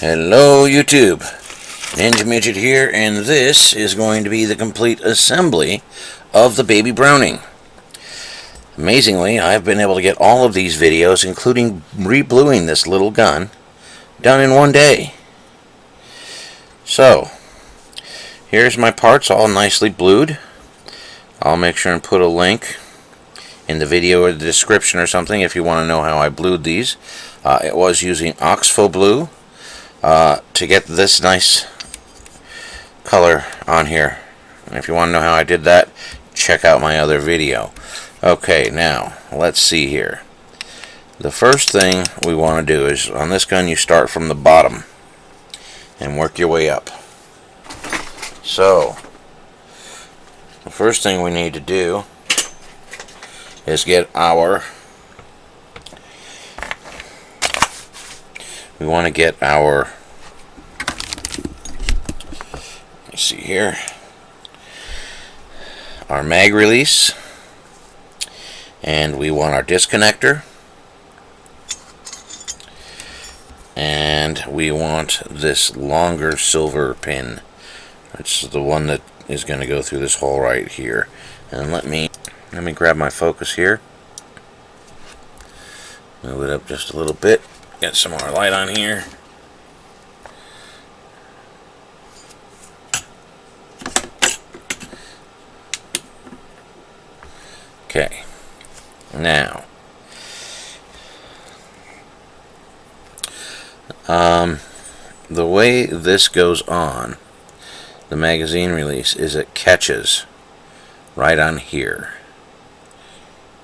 Hello YouTube, Ninja Midget here, and this is going to be the complete assembly of the Baby Browning. Amazingly, I've been able to get all of these videos, including rebluing this little gun, done in one day. So, here's my parts all nicely blued. I'll make sure and put a link in the video or the description or something if you want to know how I blued these. It was using Oxfo Blue to get this nice color on here. And if you want to know how I did that, check out my other video. Okay, now let's see here. The first thing we want to do is, on this gun, you start from the bottom and work your way up. So the first thing we need to do is get our let's see here, our mag release, and we want our disconnector, and we want this longer silver pin. It's the one that is going to go through this hole right here. And let me grab my focus here, move it up just a little bit, get some more light on here. Okay, now the way this goes on, the magazine release, is it catches right on here.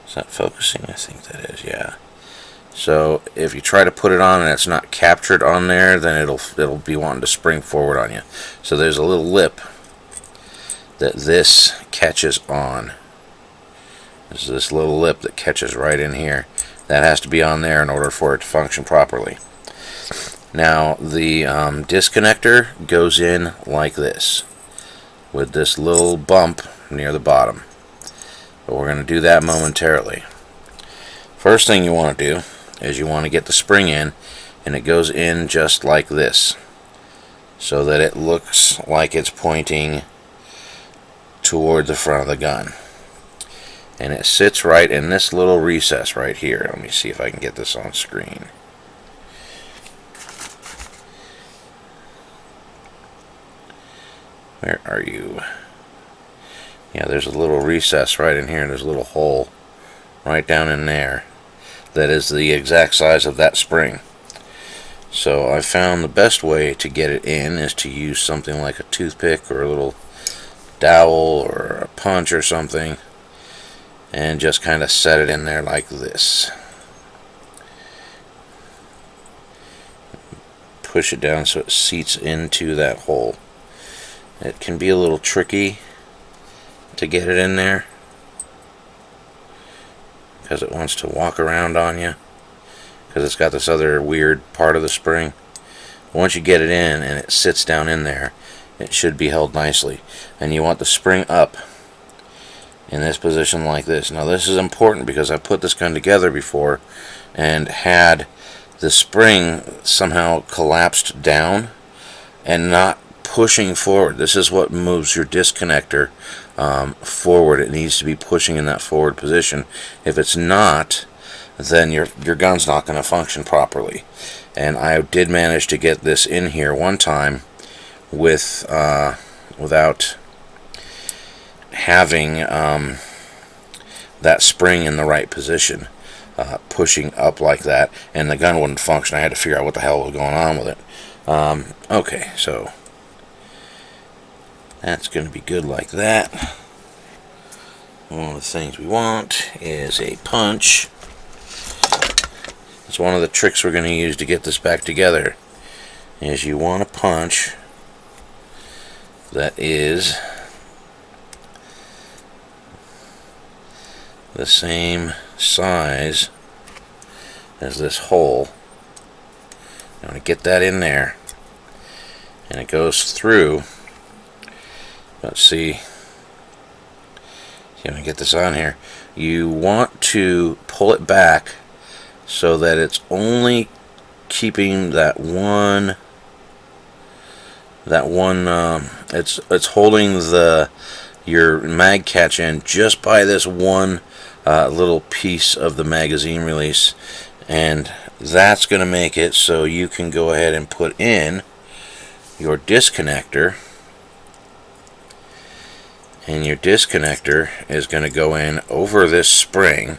Is that focusing? I think that is, yeah. So if you try to put it on and it's not captured on there, then it'll be wanting to spring forward on you. So there's a little lip that this catches on. There's this little lip that catches right in here. That has to be on there in order for it to function properly. Now the disconnector goes in like this, with this little bump near the bottom. But we're going to do that momentarily. First thing you want to do is you want to get the spring in, and it goes in just like this, so that it looks like it's pointing toward the front of the gun. And it sits right in this little recess right here. Let me see if I can get this on screen. Where are you? Yeah, there's a little recess right in here, and there's a little hole right down in there that is the exact size of that spring. So I found the best way to get it in is to use something like a toothpick or a little dowel or a punch or something, and just kind of set it in there like this. Push it down so it seats into that hole. It can be a little tricky to get it in there because it wants to walk around on you, because it's got this other weird part of the spring. Once you get it in and it sits down in there, it should be held nicely. And you want the spring up in this position like this. Now this is important because I put this gun together before and had the spring somehow collapsed down and not pushing forward. This is what moves your disconnector forward. It needs to be pushing in that forward position. If it's not, then your gun's not going to function properly. And I did manage to get this in here one time with without having that spring in the right position, pushing up like that, and the gun wouldn't function. I had to figure out what the hell was going on with it. Okay, so that's going to be good like that. One of the things we want is a punch. It's one of the tricks we're going to use to get this back together, is you want a punch that is the same size as this hole. You want to get that in there, and it goes through. Let's see. You want to get this on here. You want to pull it back so that it's only keeping that one that one, it's holding your mag catch in just by this one little piece of the magazine release, and that's going to make it so you can go ahead and put in your disconnector, and your disconnector is going to go in over this spring.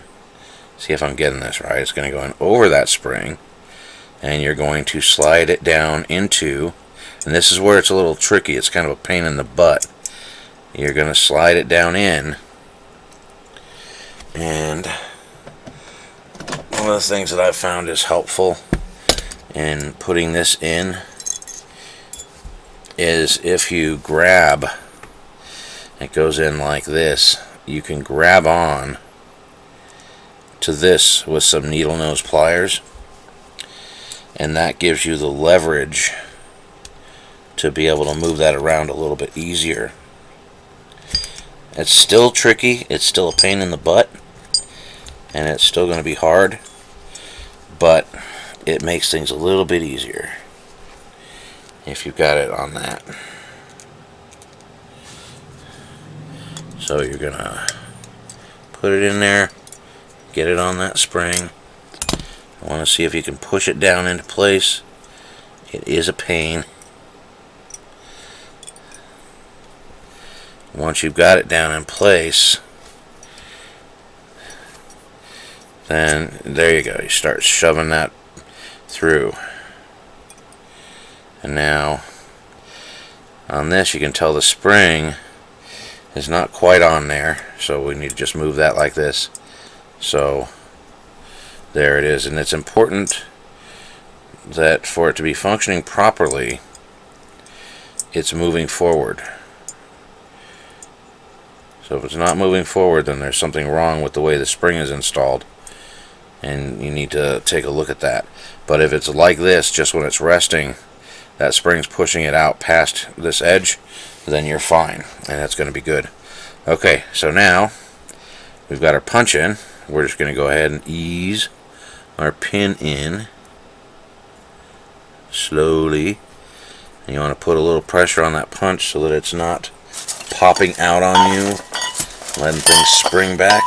See if I'm getting this right. It's going to go in over that spring, and you're going to slide it down into, and this is where it's a little tricky, it's kind of a pain in the butt. You're going to slide it down in, and one of the things that I've found is helpful in putting this in is if you grab, it goes in like this, you can grab on to this with some needle nose pliers, and that gives you the leverage to be able to move that around a little bit easier. It's still tricky, it's still a pain in the butt, and it's still going to be hard, but it makes things a little bit easier if you've got it on that. So you're going to put it in there, get it on that spring. I want to see if you can push it down into place. It is a pain. Once you've got it down in place, then there you go. You start shoving that through. And now on this you can tell the spring is not quite on there, so we need to just move that like this. So there it is, and it's important that for it to be functioning properly, it's moving forward. So if it's not moving forward, then there's something wrong with the way the spring is installed, and you need to take a look at that. But if it's like this, just when it's resting, that spring's pushing it out past this edge, then you're fine, and that's going to be good. Okay, so now we've got our punch in. We're just going to go ahead and ease our pin in slowly, and you want to put a little pressure on that punch so that it's not popping out on you, letting things spring back.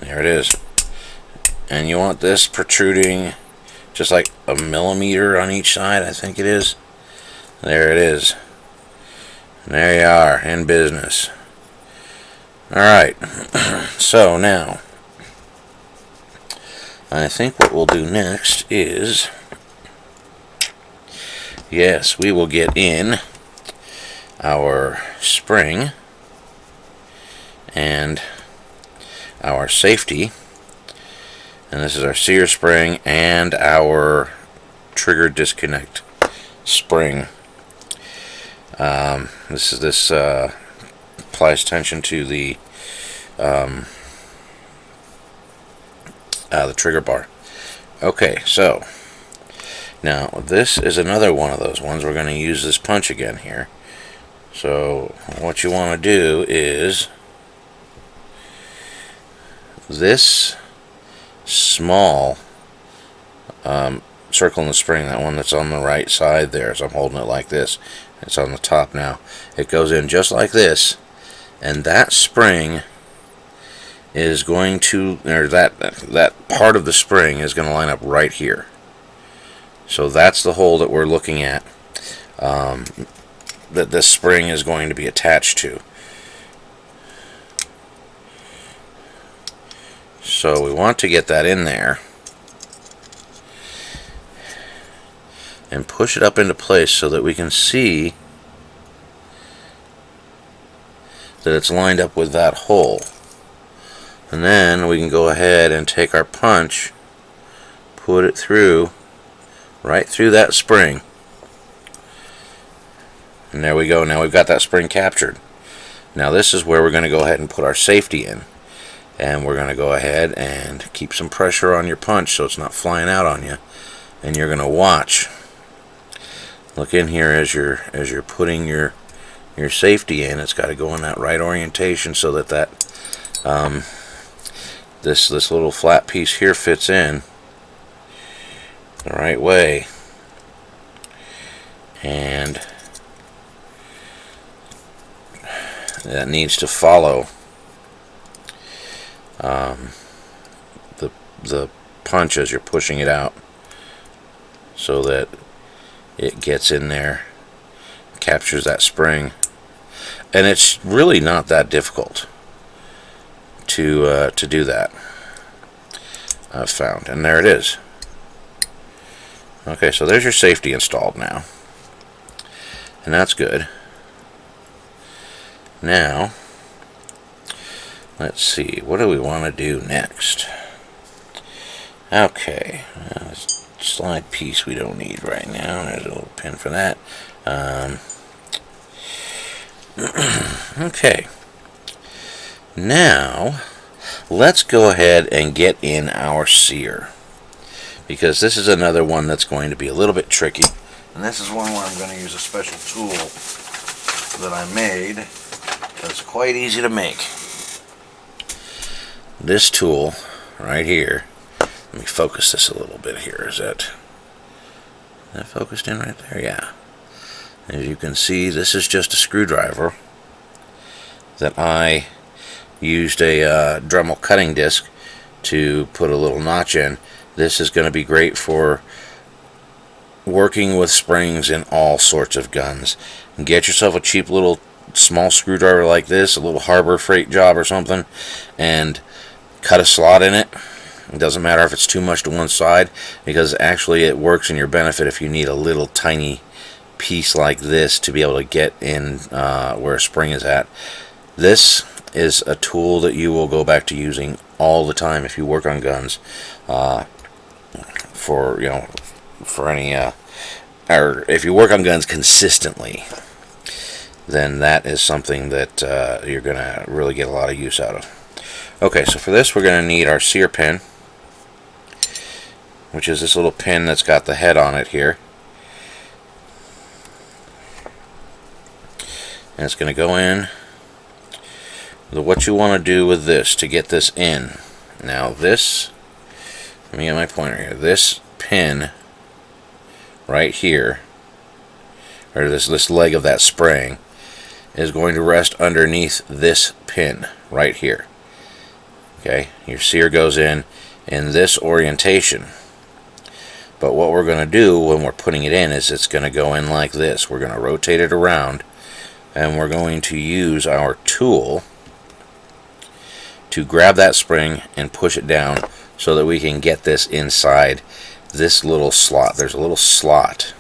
There it is. And you want this protruding just like a millimeter on each side, I think it is. There it is. And there you are, in business. Alright, so now I think what we'll do next is, yes, we will get in our spring and our safety, and this is our sear spring and our trigger disconnect spring. This applies tension to the trigger bar. Okay, so now this is another one of those ones. We're going to use this punch again here. So what you want to do is this small circle in the spring, that one that's on the right side there, so I'm holding it like this, it's on the top now, it goes in just like this, and that spring is going to, or that part of the spring is going to line up right here. So that's the hole that we're looking at, that this spring is going to be attached to. So we want to get that in there and push it up into place so that we can see that it's lined up with that hole. And then we can go ahead and take our punch, put it through, right through that spring. And there we go. Now we've got that spring captured. Now this is where we're going to go ahead and put our safety in. And we're going to go ahead and keep some pressure on your punch so it's not flying out on you. And you're going to watch. Look in here as you're putting your your safety in, it's got to go in that right orientation so that this little flat piece here fits in the right way, and that needs to follow the punch as you're pushing it out, so that it gets in there, captures that spring. And it's really not that difficult to do that, I've found. And there it is. Okay, so there's your safety installed now, and that's good. Now, let's see, what do we want to do next? Okay, slide piece we don't need right now. There's a little pin for that. Okay, now let's go ahead and get in our sear, because this is another one that's going to be a little bit tricky, and this is one where I'm going to use a special tool that I made that's quite easy to make. This tool right here, let me focus this a little bit here. Is that focused in right there? Yeah. As you can see, this is just a screwdriver that I used a Dremel cutting disc to put a little notch in. This is going to be great for working with springs in all sorts of guns. Get yourself a cheap little small screwdriver like this, a little Harbor Freight job or something, and cut a slot in it. It doesn't matter if it's too much to one side, because actually it works in your benefit if you need a little tiny piece like this to be able to get in where a spring is at. This is a tool that you will go back to using all the time if you work on guns, for any or if you work on guns consistently, then that is something that you're gonna really get a lot of use out of. Okay, so for this we're gonna need our sear pin, which is this little pin that's got the head on it here. And it's going to go in. What you want to do with this to get this in. Now this, let me get my pointer here. This pin right here, or this leg of that spring, is going to rest underneath this pin right here. Okay, your sear goes in this orientation. But what we're going to do when we're putting it in is it's going to go in like this. We're going to rotate it around, and we're going to use our tool to grab that spring and push it down so that we can get this inside this little slot. There's a little slot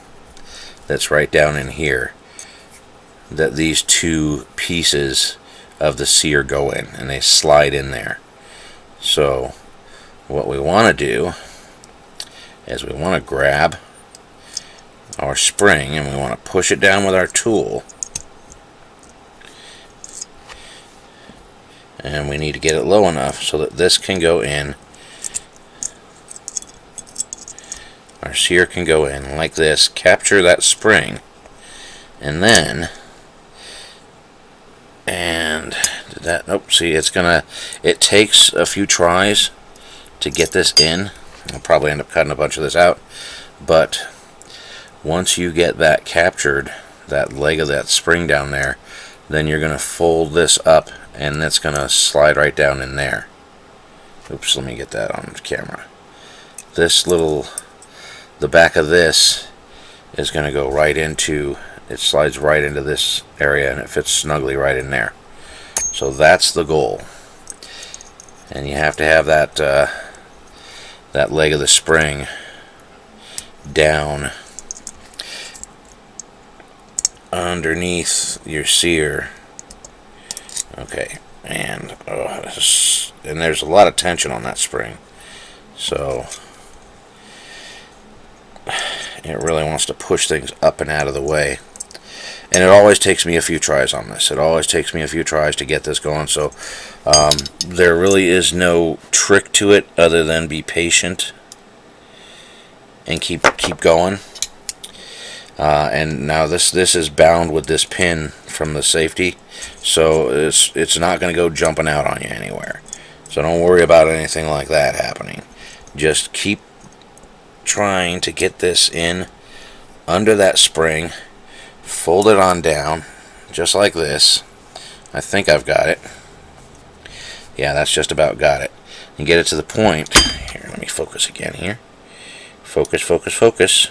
that's right down in here that these two pieces of the sear go in, and they slide in there. So what we want to do is we want to grab our spring and we want to push it down with our tool, and we need to get it low enough so that this can go in, our sear can go in like this, capture that spring, and then see, it takes a few tries to get this in. I'll probably end up cutting a bunch of this out, but once you get that captured, that leg of that spring down there, then you're going to fold this up, and that's going to slide right down in there. Oops, let me get that on camera. The back of this is going to go right into, it slides right into this area, and it fits snugly right in there. So that's the goal. And you have to have that leg of the spring down underneath your sear. Okay, and there's a lot of tension on that spring, so it really wants to push things up and out of the way. And it always takes me a few tries on this. It always takes me a few tries to get this going. So there really is no trick to it other than be patient and keep going. And now this is bound with this pin from the safety, so it's not going to go jumping out on you anywhere. So don't worry about anything like that happening. Just keep trying to get this in under that spring, fold it on down just like this. I think I've got it. Yeah, that's just about got it. And get it to the point. Here, let me focus again here. Focus, focus, focus.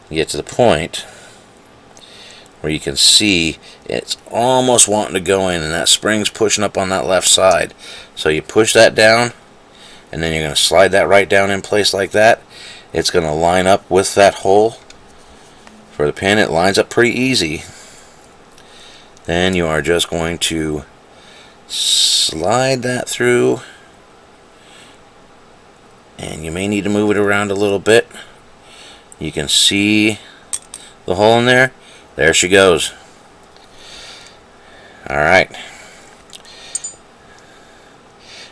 Get to the point where you can see it's almost wanting to go in, and that spring's pushing up on that left side. So you push that down, and then you're going to slide that right down in place like that. It's going to line up with that hole for the pin. It lines up pretty easy. Then you are just going to slide that through, and you may need to move it around a little bit. You can see the hole in there. There she goes. Alright.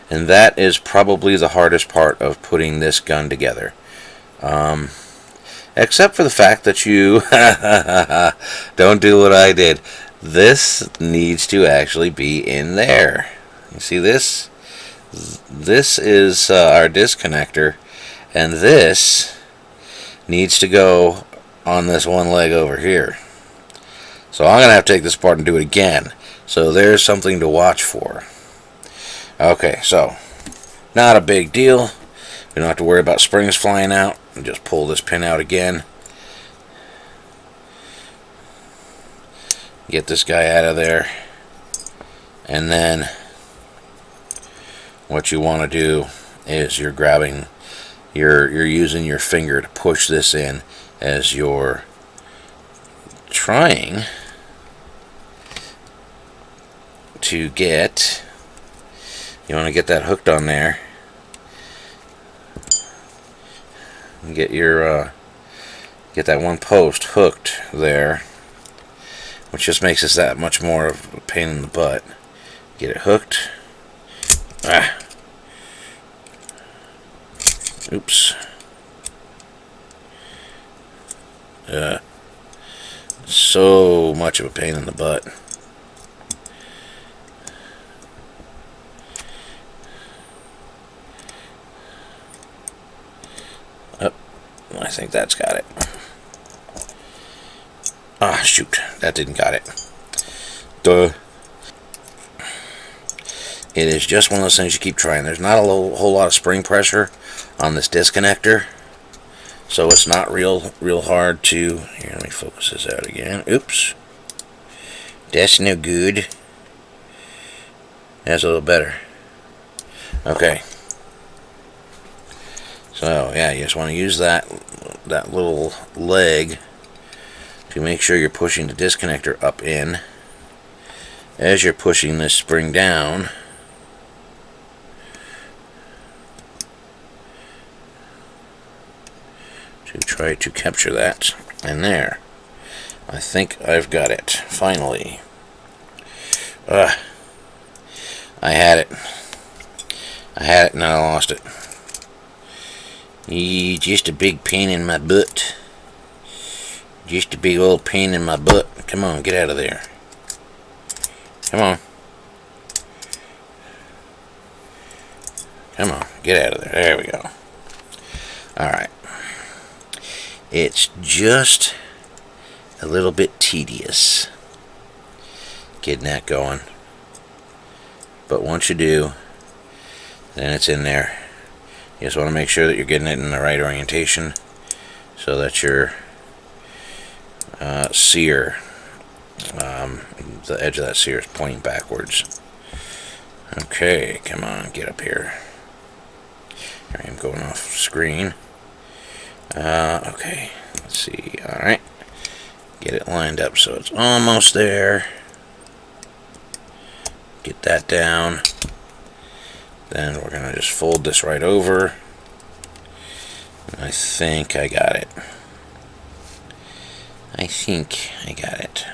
And that is probably the hardest part of putting this gun together. Except for the fact that you don't do what I did. This needs to actually be in there. You see this? This is our disconnector, and this needs to go on this one leg over here. So I'm going to have to take this apart and do it again. So there's something to watch for. Okay, so not a big deal. We don't have to worry about springs flying out. And just pull this pin out again. Get this guy out of there. And then what you want to do is you're using your finger to push this in as you're trying to get, you want to get that hooked on there. Get your get that one post hooked there, which just makes this that much more of a pain in the butt. Get it hooked. Oops. So much of a pain in the butt. I think that's got it. Ah, shoot. That didn't got it. Duh. It is just one of those things you keep trying. There's not a whole lot of spring pressure on this disconnector, so it's not real hard to... Here, let me focus this out again. Oops. That's no good. That's a little better. Okay. So, yeah, you just want to use that little leg to make sure you're pushing the disconnector up in. As you're pushing this spring down, to try to capture that. And there. I think I've got it. Finally. I had it. I had it and I lost it. Just a big pain in my butt. Just a big old pain in my butt. Come on, get out of there. Come on. Come on, get out of there. There we go. Alright. It's just a little bit tedious getting that going. But once you do, then it's in there. You just want to make sure that you're getting it in the right orientation so that your sear, the edge of that sear is pointing backwards. Okay, come on, get up here. I am going off screen. Okay, let's see. Alright, get it lined up so it's almost there. Get that down. Then we're going to just fold this right over. I think I got it. I think I got it.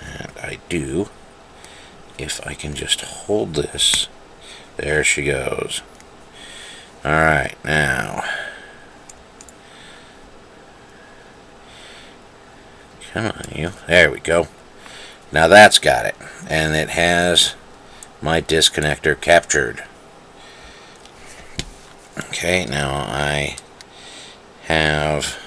And I do. If I can just hold this. There she goes. Alright, now. Come on, you. There we go. Now that's got it. And it has my disconnector captured. Okay, now I have,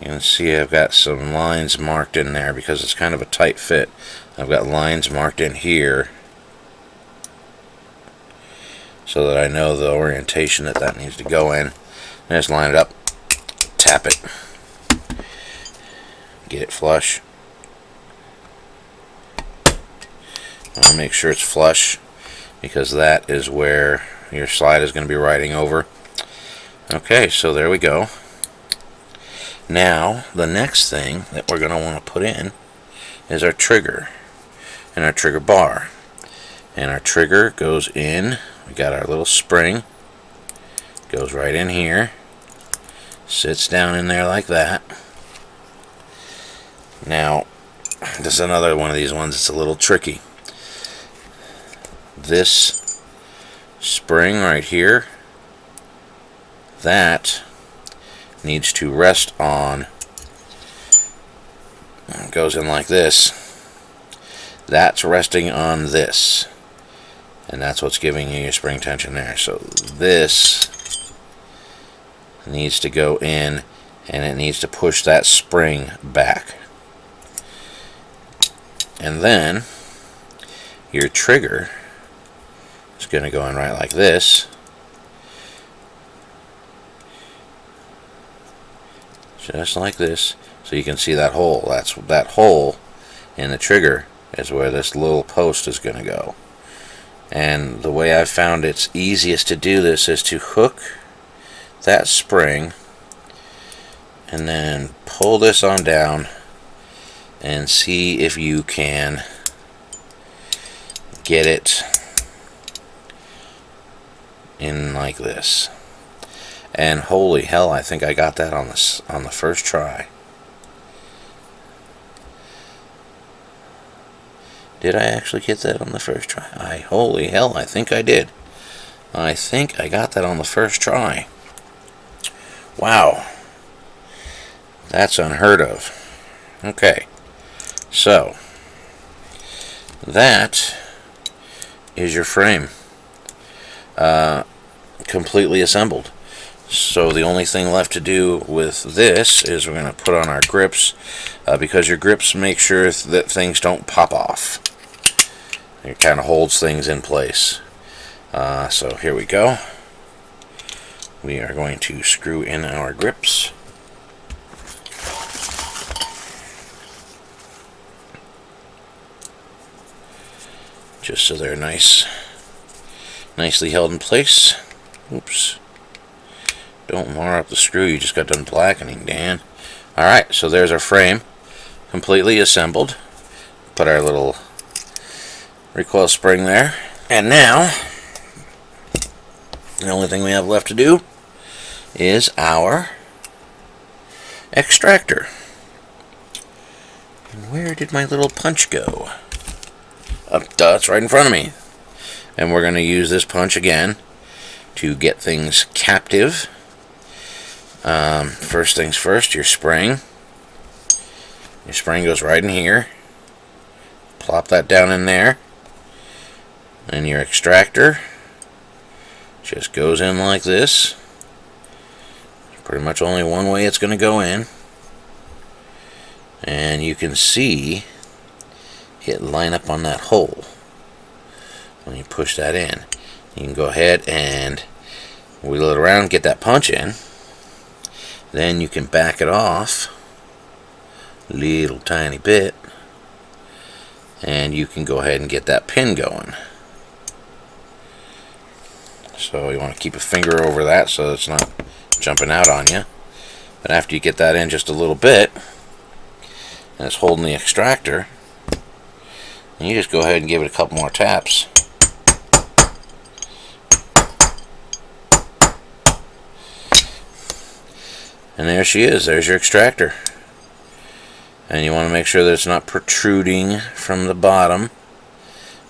you can see I've got some lines marked in there because it's kind of a tight fit. I've got lines marked in here so that I know the orientation that needs to go in. I just line it up, tap it, get it flush. I'll make sure it's flush because that is where your slide is going to be riding over. Okay, so there we go. Now the next thing that we're going to want to put in is our trigger and our trigger bar. And our trigger goes in. We got our little spring, goes right in here, sits down in there like that. Now this is another one of these ones that's a little tricky. This spring right here, that needs to rest on, it goes in like this, that's resting on this, and that's what's giving you your spring tension there. So this needs to go in and it needs to push that spring back. And then your trigger is going to go in right like this, just like this, so you can see that hole. That's that hole in the trigger is where this little post is going to go. And the way I've found it's easiest to do this is to hook that spring and then pull this on down and see if you can get it in like this. And holy hell, I think I got that on the first try. Did I actually get that on the first try? Holy hell, I think I did. I think I got that on the first try. Wow. That's unheard of. Okay. So, that is your frame. Completely assembled. So the only thing left to do with this is we're going to put on our grips, because your grips make sure that things don't pop off. It kind of holds things in place. So here we go. We are going to screw in our grips. Just so they're nicely held in place. Oops. Don't mar up the screw, you just got done blackening, Dan. Alright, so there's our frame, completely assembled. Put our little recoil spring there. And now, the only thing we have left to do is our extractor. And where did my little punch go? It's right in front of me. And we're going to use this punch again to get things captive. First things first, your spring. Your spring goes right in here. Plop that down in there. And your extractor just goes in like this. Pretty much only one way it's going to go in. And you can see it line up on that hole when you push that in. You can go ahead and wheel it around, get that punch in. Then you can back it off a little tiny bit, and you can go ahead and get that pin going. So you want to keep a finger over that so it's not jumping out on you. But after you get that in just a little bit, and it's holding the extractor, and you just go ahead and give it a couple more taps. And there she is. There's your extractor. And you want to make sure that it's not protruding from the bottom,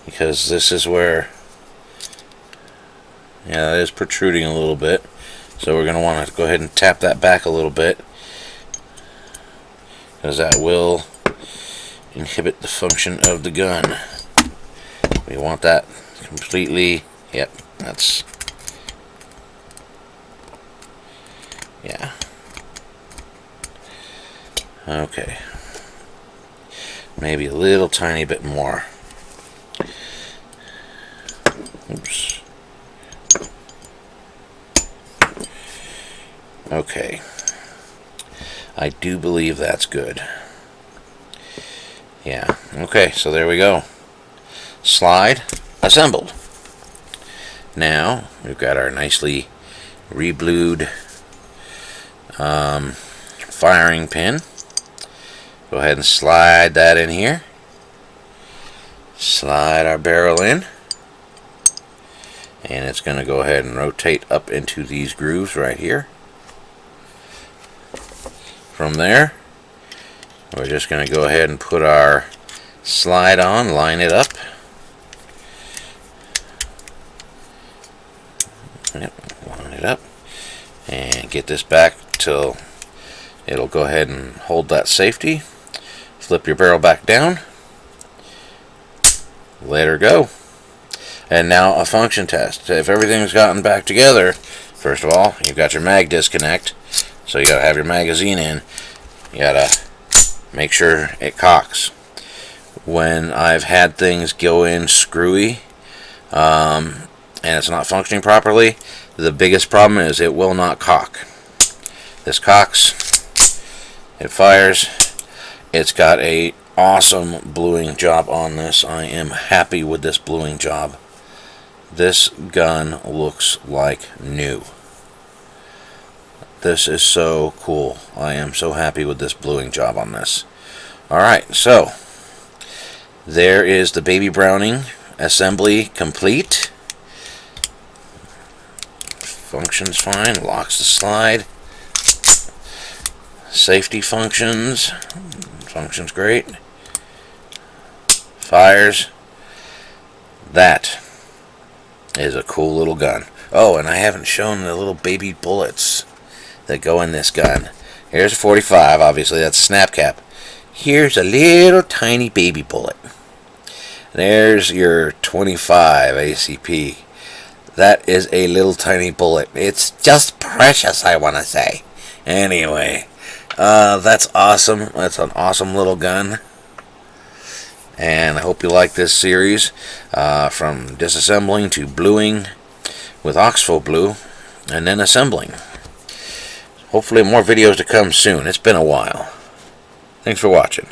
because this is where, yeah, it is protruding a little bit. So we're going to want to go ahead and tap that back a little bit because that will inhibit the function of the gun. We want that completely, yep, that's, yeah. Okay. Maybe a little tiny bit more. Oops. Okay. I do believe that's good. Yeah. Okay, so there we go. Slide assembled. Now we've got our nicely reblued firing pin. Go ahead and slide that in here. Slide our barrel in. And it's going to go ahead and rotate up into these grooves right here. From there, we're just going to go ahead and put our slide on, line it up. Yep, line it up. And get this back till it'll go ahead and hold that safety. Flip your barrel back down. Let her go. And now a function test. If everything's gotten back together, first of all, you've got your mag disconnect. So you gotta have your magazine in. You gotta make sure it cocks. When I've had things go in screwy and it's not functioning properly, the biggest problem is it will not cock. This cocks, it fires. It's got a awesome bluing job on this. I am happy with this bluing job. This gun looks like new. This is so cool. I am so happy with this bluing job on this. Alright, so there is the Baby Browning assembly complete. Functions fine. Locks the slide. Safety functions. Functions great. Fires. That is a cool little gun. Oh, and I haven't shown the little baby bullets that go in this gun. Here's a 45, obviously that's a snap cap. Here's a little tiny baby bullet. There's your 25 ACP. That is a little tiny bullet. It's just precious, I want to say. Anyway, that's awesome. That's an awesome little gun. And I hope you like this series, from disassembling to bluing with Oxfo Blue, and then assembling. Hopefully more videos to come soon. It's been a while. Thanks for watching.